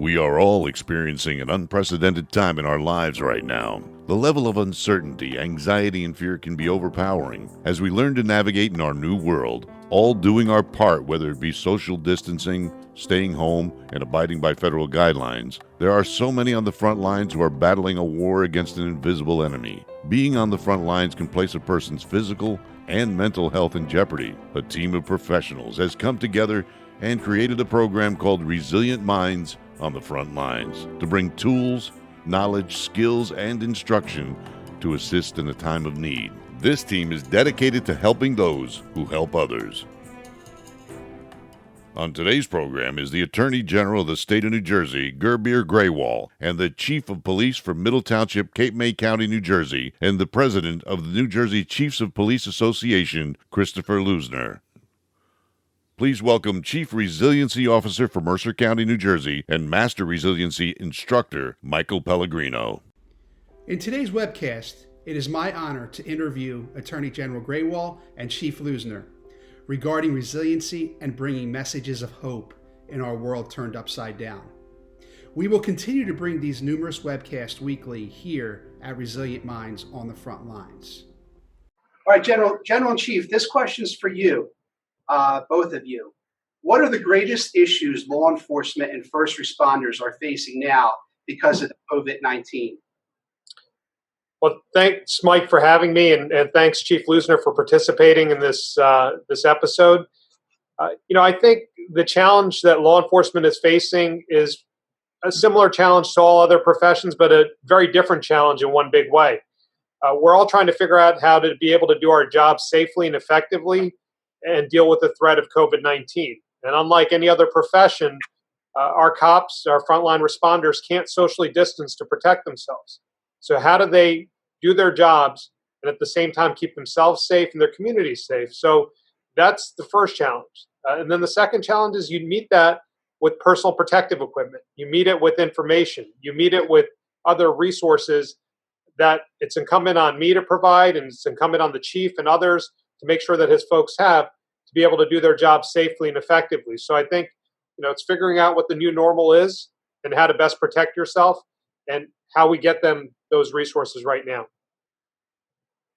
We are all experiencing an unprecedented time in our lives right now. The level of uncertainty, anxiety, and fear can be overpowering as we learn to navigate in our new world, all doing our part, whether it be social distancing, staying home, and abiding by federal guidelines. There are so many on the front lines who are battling a war against an invisible enemy. Being on the front lines can place a person's physical and mental health in jeopardy. A team of professionals has come together and created a program called Resilient Minds on the Front Lines to bring tools, knowledge, skills, and instruction to assist in a time of need. This team is dedicated to helping those who help others. On today's program is the Attorney General of the State of New Jersey, General Grewal, and the Chief of Police for Middle Township, Cape May County, New Jersey, and the President of the New Jersey Chiefs of Police Association, Christopher Leusner. Please welcome Chief Resiliency Officer for Mercer County, New Jersey, and Master Resiliency Instructor, Michael Pellegrino. In today's webcast, it is my honor to interview Attorney General Grewal and Chief Leusner regarding resiliency and bringing messages of hope in our world turned upside down. We will continue to bring these numerous webcasts weekly here at Resilient Minds on the Front Lines. All right, General and Chief, this question is for you. Both of you. What are the greatest issues law enforcement and first responders are facing now because of COVID-19? Well, thanks, Mike, for having me, and thanks, Chief Leusner, for participating in this episode. I think the challenge that law enforcement is facing is a similar challenge to all other professions, but a very different challenge in one big way. We're all trying to figure out how to be able to do our job safely and effectively and deal with the threat of COVID-19. And unlike any other profession, our cops, our frontline responders can't socially distance to protect themselves. So how do they do their jobs and at the same time keep themselves safe and their communities safe? So that's the first challenge. And then the second challenge is you meet that with personal protective equipment. You meet it with information. You meet it with other resources that it's incumbent on me to provide, and it's incumbent on the chief and others to make sure that his folks have to be able to do their job safely and effectively. So I think, it's figuring out what the new normal is and how to best protect yourself and how we get them those resources right now.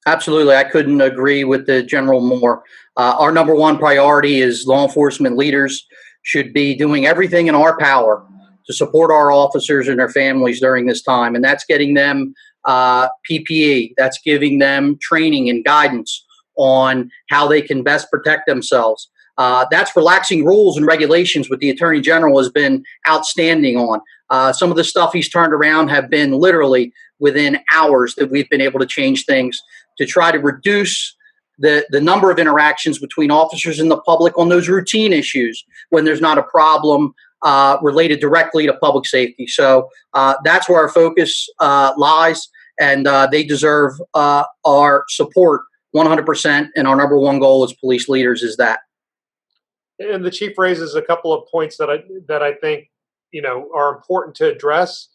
Absolutely. I couldn't agree with the general more. Our number one priority is law enforcement leaders should be doing everything in our power to support our officers and their families during this time. And that's getting them PPE. That's giving them training and guidance on how they can best protect themselves. That's relaxing rules and regulations, what the Attorney General has been outstanding on. Some of the stuff he's turned around have been literally within hours that we've been able to change things to try to reduce the number of interactions between officers and the public on those routine issues when there's not a problem related directly to public safety. So that's where our focus lies, and they deserve our support 100%, and our number one goal as police leaders is that. And the chief raises a couple of points that I think are important to address.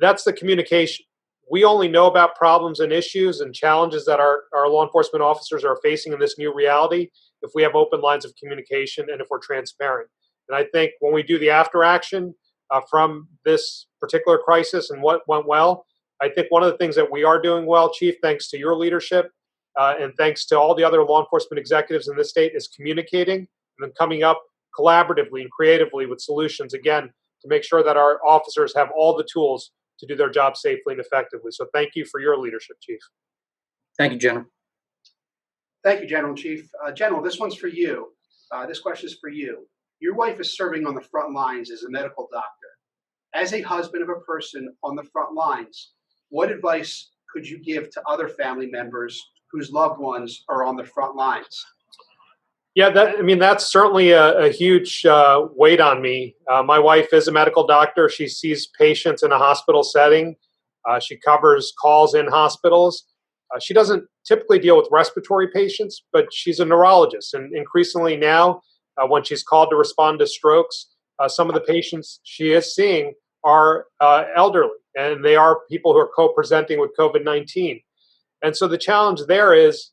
That's the communication. We only know about problems and issues and challenges that our law enforcement officers are facing in this new reality if we have open lines of communication and if we're transparent. And I think when we do the after action from this particular crisis and what went well, I think one of the things that we are doing well, Chief, thanks to your leadership, and thanks to all the other law enforcement executives in this state, is communicating and then coming up collaboratively and creatively with solutions, again, to make sure that our officers have all the tools to do their job safely and effectively. So thank you for your leadership, Chief. Thank you, General. Thank you, General and Chief. General, this one's for you. This question is for you. Your wife is serving on the front lines as a medical doctor. As a husband of a person on the front lines, what advice could you give to other family members whose loved ones are on the front lines? Yeah, that's certainly a huge weight on me. My wife is a medical doctor. She sees patients in a hospital setting. She covers calls in hospitals. She doesn't typically deal with respiratory patients, but she's a neurologist. And increasingly now, when she's called to respond to strokes, some of the patients she is seeing are elderly, and they are people who are co-presenting with COVID-19. And so the challenge there is,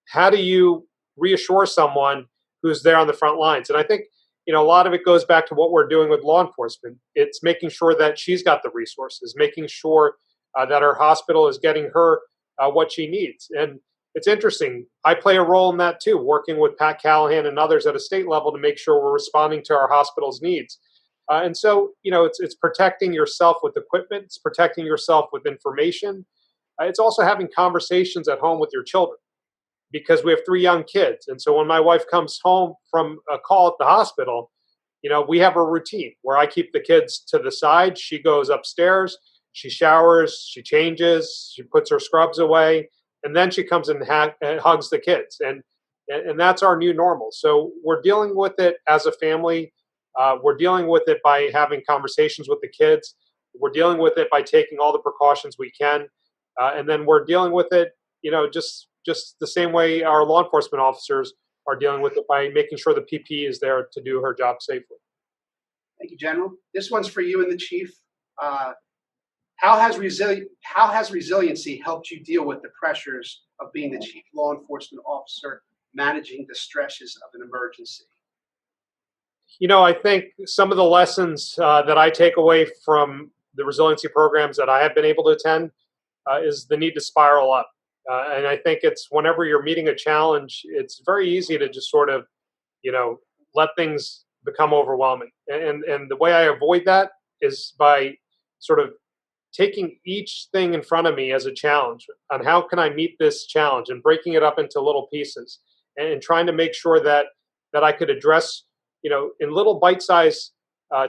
how do you reassure someone who's there on the front lines? And I think a lot of it goes back to what we're doing with law enforcement. It's making sure that she's got the resources, making sure that our hospital is getting her what she needs. And it's interesting. I play a role in that too, working with Pat Callahan and others at a state level to make sure we're responding to our hospital's needs. And so, it's protecting yourself with equipment. It's protecting yourself with information. It's also having conversations at home with your children, because we have 3 young kids. And so when my wife comes home from a call at the hospital, we have a routine where I keep the kids to the side. She goes upstairs, she showers, she changes, she puts her scrubs away, and then she comes and hugs the kids. And that's our new normal. So we're dealing with it as a family. We're dealing with it by having conversations with the kids. We're dealing with it by taking all the precautions we can. And then we're dealing with it, just the same way our law enforcement officers are dealing with it, by making sure the PPE is there to do her job safely. Thank you, General. This one's for you and the Chief. How has resiliency helped you deal with the pressures of being the Chief Law Enforcement Officer, managing the stresses of an emergency? I think some of the lessons that I take away from the resiliency programs that I have been able to attend is the need to spiral up. And I think it's whenever you're meeting a challenge, it's very easy to just sort of, let things become overwhelming. And the way I avoid that is by sort of taking each thing in front of me as a challenge, on how can I meet this challenge, and breaking it up into little pieces, and trying to make sure that I could address, in little bite-sized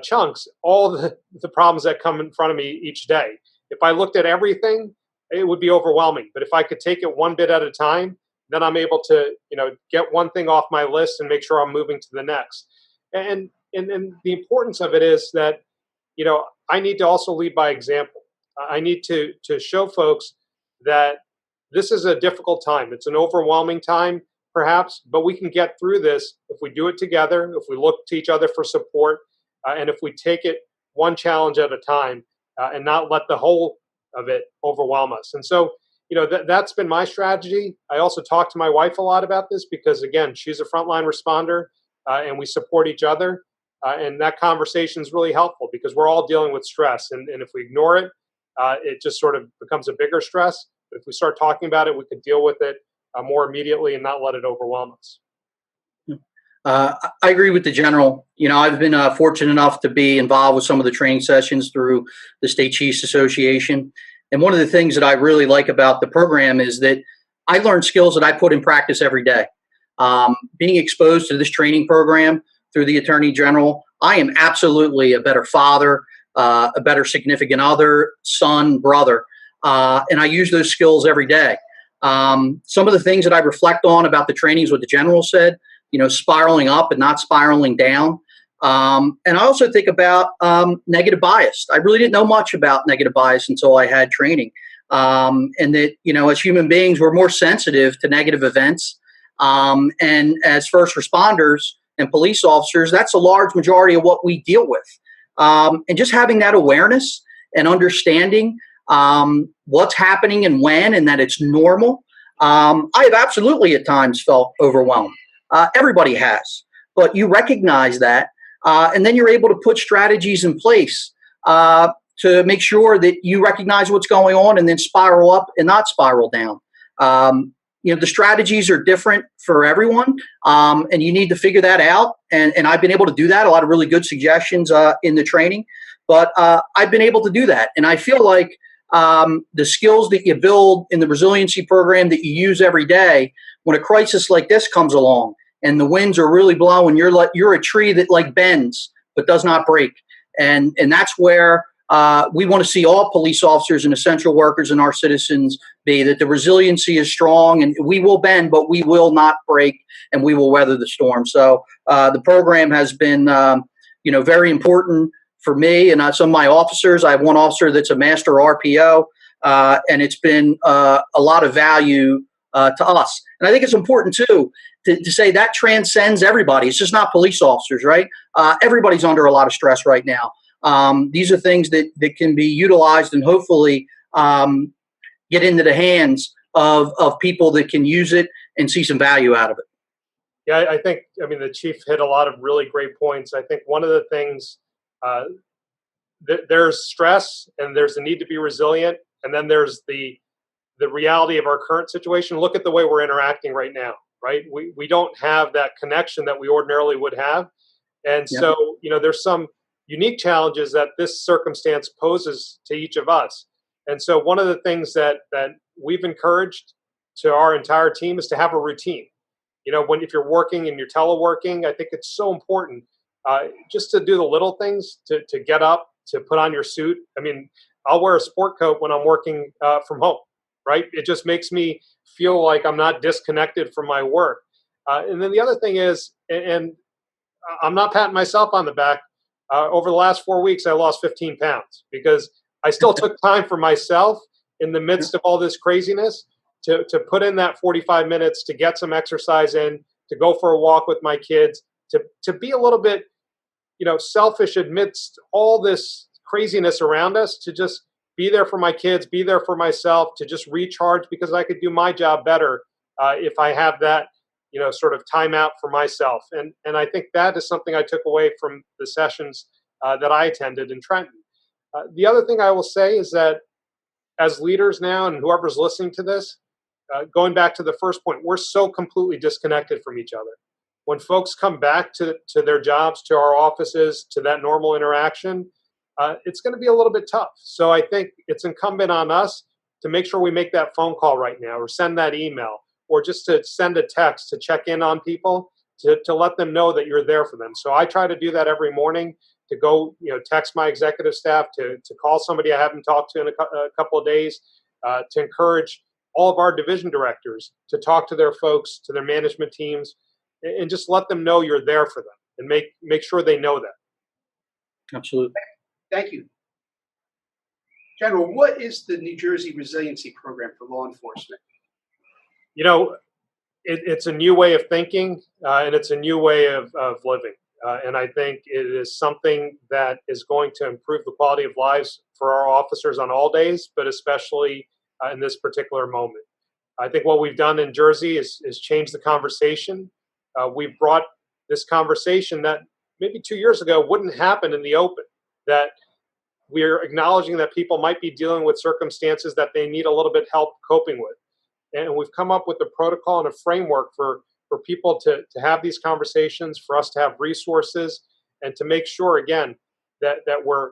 chunks, all the problems that come in front of me each day. If I looked at everything, it would be overwhelming. But if I could take it one bit at a time, then I'm able to, get one thing off my list and make sure I'm moving to the next. And the importance of it is that, I need to also lead by example. I need to show folks that this is a difficult time. It's an overwhelming time, perhaps, but we can get through this if we do it together, if we look to each other for support, and if we take it one challenge at a time, and not let the whole of it overwhelm us. And so, that's been my strategy. I also talk to my wife a lot about this because, again, she's a frontline responder, and we support each other. And that conversation is really helpful because we're all dealing with stress. And if we ignore it, it just sort of becomes a bigger stress. But if we start talking about it, we could deal with it more immediately and not let it overwhelm us. I agree with the General. I've been fortunate enough to be involved with some of the training sessions through the State Chiefs Association. And one of the things that I really like about the program is that I learn skills that I put in practice every day. Being exposed to this training program through the Attorney General, I am absolutely a better father, a better significant other, son, brother. And I use those skills every day. Some of the things that I reflect on about the trainings, what the General said, spiraling up and not spiraling down. And I also think about negative bias. I really didn't know much about negative bias until I had training. And that, as human beings, we're more sensitive to negative events. And as first responders and police officers, that's a large majority of what we deal with. And just having that awareness and understanding what's happening and when, and that it's normal. I have absolutely at times felt overwhelmed. Everybody has, but you recognize that, and then you're able to put strategies in place to make sure that you recognize what's going on and then spiral up and not spiral down. The strategies are different for everyone, and you need to figure that out. And I've been able to do that. A lot of really good suggestions in the training, but I've been able to do that. And I feel like the skills that you build in the resiliency program that you use every day, when a crisis like this comes along and the winds are really blowing, you're a tree that like bends but does not break. And that's where we want to see all police officers and essential workers and our citizens be, that the resiliency is strong and we will bend, but we will not break, and we will weather the storm. So the program has been, very important for me and some of my officers. I have one officer that's a master RPO, and it's been a lot of value to us. And I think it's important too to say that transcends everybody. It's just not police officers, right? Everybody's under a lot of stress right now. These are things that can be utilized and hopefully get into the hands of people that can use it and see some value out of it. Yeah, I mean, the chief hit a lot of really great points. I think one of the things, uh, there's stress and there's the need to be resilient, and then there's the reality of our current situation. Look at the way we're interacting right now, right? We don't have that connection that we ordinarily would have. And Yep. so, there's some unique challenges that this circumstance poses to each of us. And so one of the things that we've encouraged to our entire team is to have a routine. If you're working and you're teleworking, I think it's so important just to do the little things, to get up, to put on your suit. I mean, I'll wear a sport coat when I'm working from home, right? It just makes me feel like I'm not disconnected from my work. And then the other thing is, and I'm not patting myself on the back. Over the last 4 weeks, I lost 15 pounds because I still took time for myself in the midst of all this craziness to put in that 45 minutes, to get some exercise in, to go for a walk with my kids, to be a little bit, selfish amidst all this craziness around us, to just be there for my kids, be there for myself, to just recharge, because I could do my job better if I have that, sort of time out for myself. And I think that is something I took away from the sessions that I attended in Trenton. The other thing I will say is that as leaders now, and whoever's listening to this, going back to the first point, we're so completely disconnected from each other. When folks come back to their jobs, to our offices, to that normal interaction, it's going to be a little bit tough. So I think it's incumbent on us to make sure we make that phone call right now, or send that email, or just to send a text to check in on people, to let them know that you're there for them. So I try to do that every morning, to go, text my executive staff, to call somebody I haven't talked to in a couple of days, to encourage all of our division directors to talk to their folks, to their management teams, and just let them know you're there for them, and make sure they know that. Absolutely. Thank you. General, what is the New Jersey Resiliency Program for law enforcement? It's a new way of thinking, and it's a new way of living. And I think it is something that is going to improve the quality of lives for our officers on all days, but especially in this particular moment. I think what we've done in Jersey is change the conversation. We've brought this conversation that maybe 2 years ago wouldn't happen in the open, that we're acknowledging that people might be dealing with circumstances that they need a little bit help coping with. And we've come up with a protocol and a framework for people to have these conversations, for us to have resources, and to make sure, again, that we're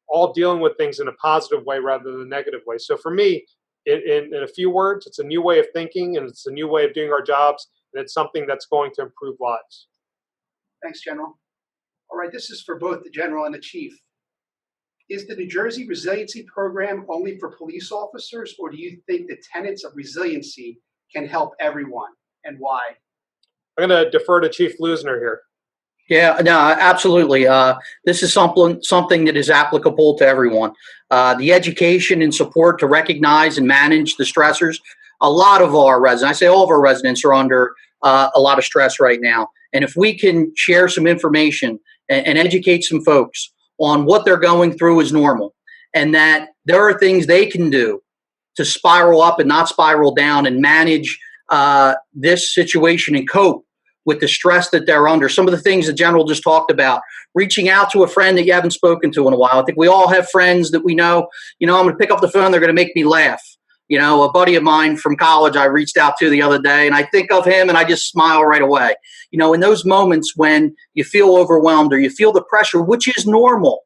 all dealing with things in a positive way rather than a negative way. So for me, in a few words, it's a new way of thinking, and it's a new way of doing our jobs, and it's something that's going to improve lives. Thanks, General. All right, this is for both the General and the Chief. Is the New Jersey Resiliency Program only for police officers, or do you think the tenets of resiliency can help everyone, and why? I'm going to defer to Chief Leusner here. Yeah, no, absolutely. This is something that is applicable to everyone. The education and support to recognize and manage the stressors. A lot of our residents, I say all of our residents, are under a lot of stress right now. And if we can share some information and educate some folks on what they're going through is normal, and that there are things they can do to spiral up and not spiral down, and manage this situation and cope with the stress that they're under. Some of the things the General just talked about, reaching out to a friend that you haven't spoken to in a while. I think we all have friends that we know, I'm going to pick up the phone, they're going to make me laugh. A buddy of mine from college I reached out to the other day, and I think of him and I just smile right away. In those moments when you feel overwhelmed or you feel the pressure, which is normal,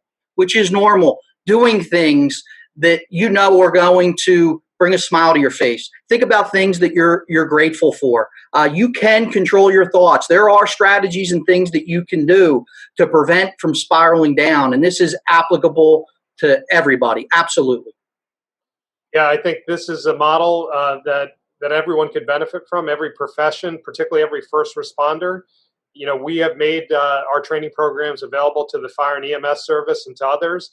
doing things that are going to bring a smile to your face. Think about things that you're grateful for. You can control your thoughts. There are strategies and things that you can do to prevent from spiraling down, and this is applicable to everybody. Absolutely. Yeah, I think this is a model that everyone could benefit from, every profession, particularly every first responder. We have made our training programs available to the fire and EMS service and to others,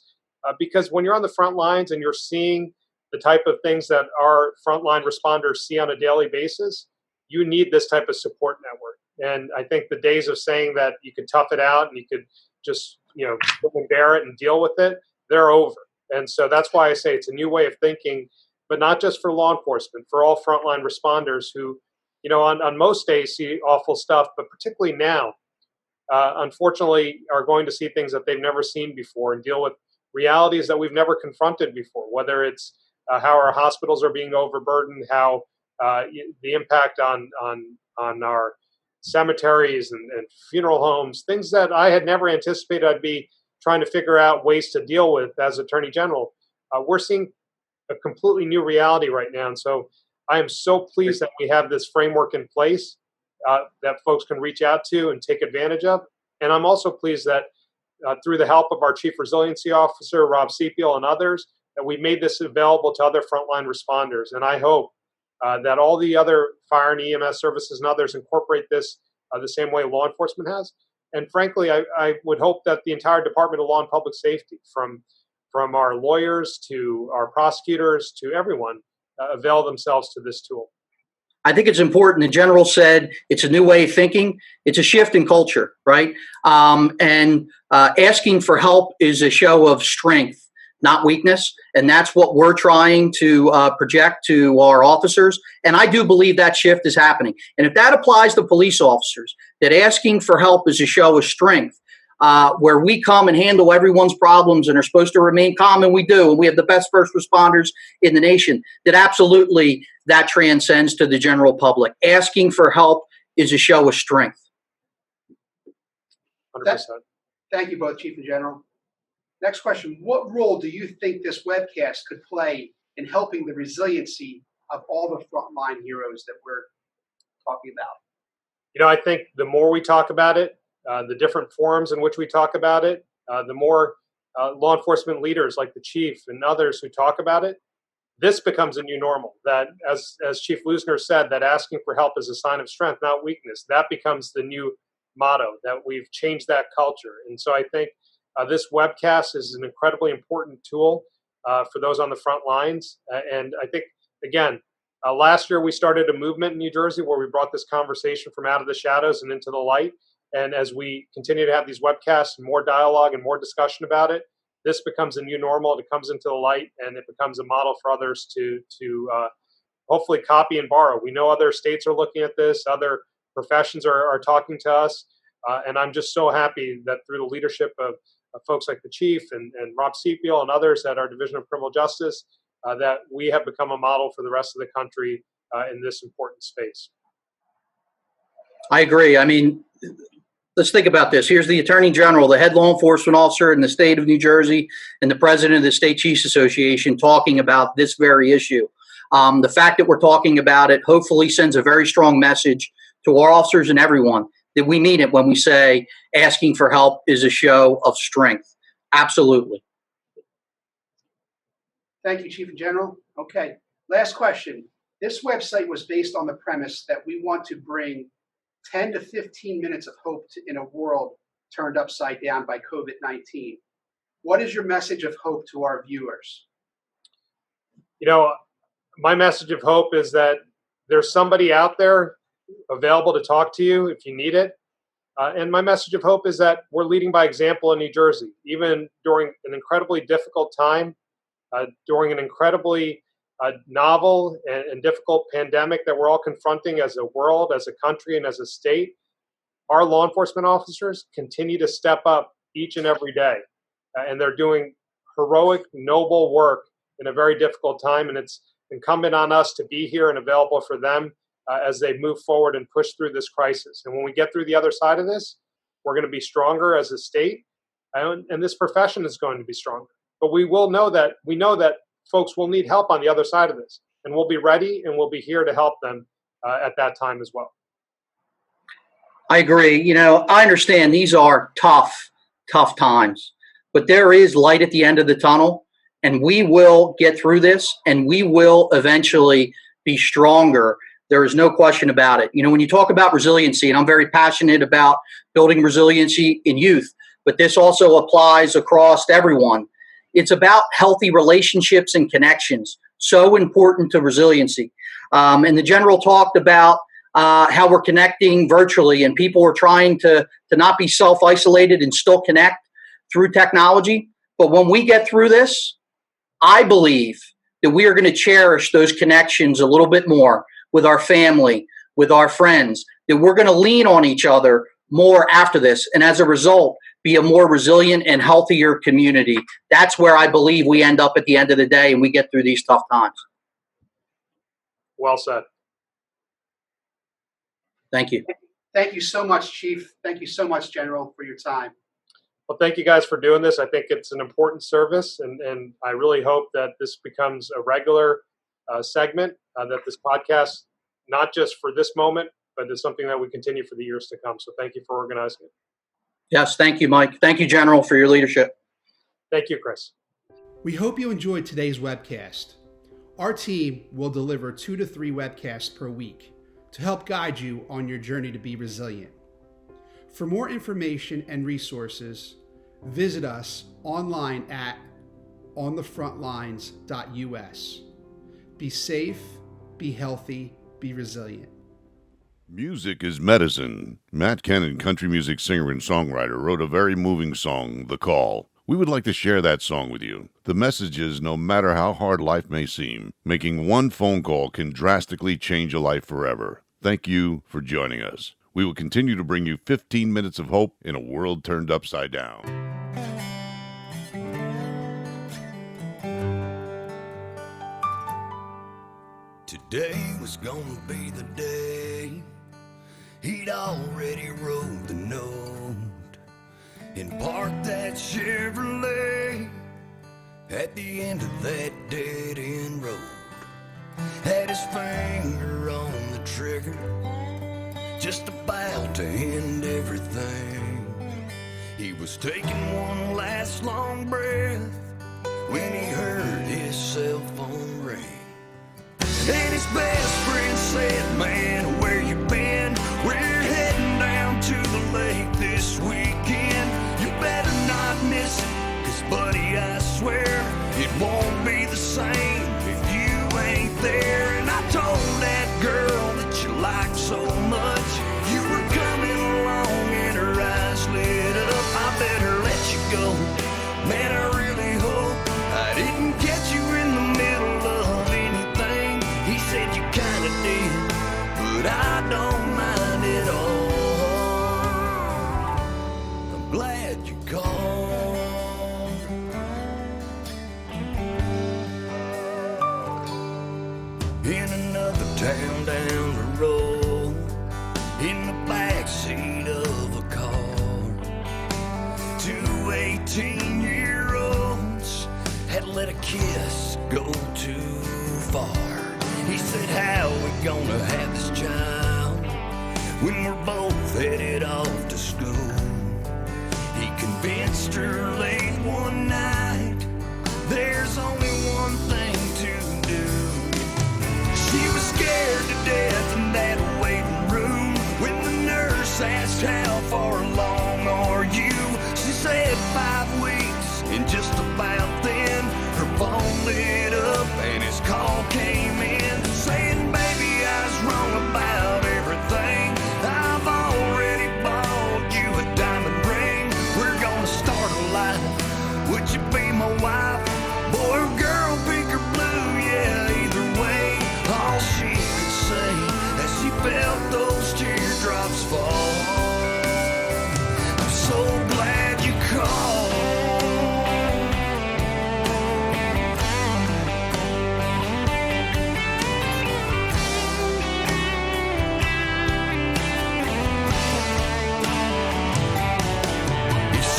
because when you're on the front lines and you're seeing the type of things that our frontline responders see on a daily basis, you need this type of support network. And I think the days of saying that you could tough it out and you could just, bear it and deal with it, they're over. And so that's why I say it's a new way of thinking, but not just for law enforcement, for all frontline responders who, on most days see awful stuff, but particularly now, unfortunately, are going to see things that they've never seen before and deal with realities that we've never confronted before, whether it's how our hospitals are being overburdened, how the impact on our cemeteries and funeral homes, things that I had never anticipated I'd be trying to figure out ways to deal with as Attorney General. We're seeing a completely new reality right now. And so I am so pleased that we have this framework in place that folks can reach out to and take advantage of. And I'm also pleased that through the help of our Chief Resiliency Officer, Rob Sepiel, and others, that we made this available to other frontline responders. And I hope that all the other fire and EMS services and others incorporate this the same way law enforcement has. And frankly, I would hope that the entire Department of Law and Public Safety, from our lawyers to our prosecutors to everyone, avail themselves to this tool. I think it's important. The general said it's a new way of thinking. It's a shift in culture, right? And asking for help is a show of strength, not weakness. And that's what we're trying to project to our officers. And I do believe that shift is happening. And if that applies to police officers, that asking for help is a show of strength, where we come and handle everyone's problems and are supposed to remain calm, and we do, and we have the best first responders in the nation, that absolutely that transcends to the general public. Asking for help is a show of strength. 100%. Thank you both, Chief and General. Next question. What role do you think this webcast could play in helping the resiliency of all the frontline heroes that we're talking about? I think the more we talk about it, the different forums in which we talk about it, the more law enforcement leaders like the chief and others who talk about it, this becomes a new normal. That, as Chief Leusner said, that asking for help is a sign of strength, not weakness. That becomes the new motto, that we've changed that culture. And so I think this webcast is an incredibly important tool for those on the front lines. And I think, again, last year we started a movement in New Jersey where we brought this conversation from out of the shadows and into the light. And as we continue to have these webcasts and more dialogue and more discussion about it, this becomes a new normal. It comes into the light, and it becomes a model for others to hopefully copy and borrow. We know other states are looking at this. Other professions are talking to us. And I'm just so happy that through the leadership of folks like the chief and Rob Sepiel and others at our Division of Criminal Justice, that we have become a model for the rest of the country in this important space. I agree. I mean, let's think about this. Here's the Attorney General, the head law enforcement officer in the state of New Jersey, and the president of the State Chiefs Association talking about this very issue. The fact that we're talking about it hopefully sends a very strong message to our officers and everyone that we mean it when we say asking for help is a show of strength. Absolutely. Thank you, Chief and General. Okay, last question. This website was based on the premise that we want to bring 10 to 15 minutes of hope in a world turned upside down by COVID-19. What is your message of hope to our viewers? My message of hope is that there's somebody out there available to talk to you if you need it. And my message of hope is that we're leading by example in New Jersey, even during an incredibly difficult time, during an incredibly novel and difficult pandemic that we're all confronting as a world, as a country, and as a state. Our law enforcement officers continue to step up each and every day. And they're doing heroic, noble work in a very difficult time. And it's incumbent on us to be here and available for them as they move forward and push through this crisis. And when we get through the other side of this, we're going to be stronger as a state, and this profession is going to be stronger. But we know that folks will need help on the other side of this, and we'll be ready and we'll be here to help them at that time as well. I agree. I understand these are tough times, but there is light at the end of the tunnel, and we will get through this, and we will eventually be stronger. There is no question about it. When you talk about resiliency, and I'm very passionate about building resiliency in youth, but this also applies across everyone. It's about healthy relationships and connections, so important to resiliency. And the general talked about how we're connecting virtually, and people are trying to not be self-isolated and still connect through technology. But when we get through this, I believe that we are going to cherish those connections a little bit more with our family, with our friends, that we're going to lean on each other more after this. And as a result, be a more resilient and healthier community. That's where I believe we end up at the end of the day and we get through these tough times. Well said. Thank you. Thank you so much, Chief. Thank you so much, General, for your time. Well, thank you guys for doing this. I think it's an important service, and I really hope that this becomes a regular segment, that this podcast, not just for this moment, but it's something that we continue for the years to come. So thank you for organizing it. Yes, thank you, Mike. Thank you, General, for your leadership. Thank you, Chris. We hope you enjoyed today's webcast. Our team will deliver 2 to 3 webcasts per week to help guide you on your journey to be resilient. For more information and resources, visit us online at onthefrontlines.us. Be safe, be healthy, be resilient. Music is medicine. Matt Kennan, country music singer and songwriter, wrote a very moving song, The Call. We would like to share that song with you. The message is, no matter how hard life may seem, making one phone call can drastically change a life forever. Thank you for joining us. We will continue to bring you 15 minutes of hope in a world turned upside down. Today was gonna be the day. He'd already wrote the note and parked that Chevrolet at the end of that dead-end road. Had his finger on the trigger, just about to end everything. He was taking one last long breath when he heard his cell phone ring. And his best friend said, "Man, where you been? We're heading down to the lake this weekend. You better not miss it, 'cause buddy, I swear it won't be the same if you ain't there." And I told that girl that you liked so much, you were coming along and her eyes lit up. I better let you go. Man, I really hope I didn't catch you in the middle of anything. He said you kinda did, but I don't mind at all. I'm glad you called. In another town down the road, in the backseat of a car, 2 18-year-olds had let a kiss go too far. He said, "How we gonna have this child when we're both headed off to school?" He convinced her late one night, there's only one thing to do. She was scared to death in that waiting room when the nurse asked, "How far along are you?" She said 5 weeks, and just about then her phone lit up and his call came in saying, "Baby, I was wrong about everything. I've already bought you a diamond ring. We're gonna start a life. Would you be my wife? Boy or girl, pink or blue, yeah, either way." All she could say as she felt those teardrops fall, "I'm so glad you called."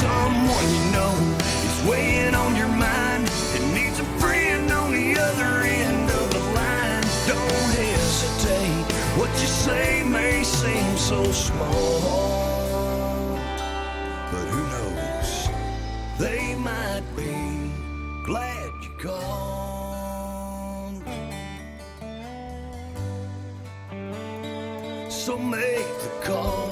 Someone you know is weighing on your mind and needs a friend on the other end of the line. Don't hesitate. What you say may seem so small, but who knows? They might be glad you called. So make the call.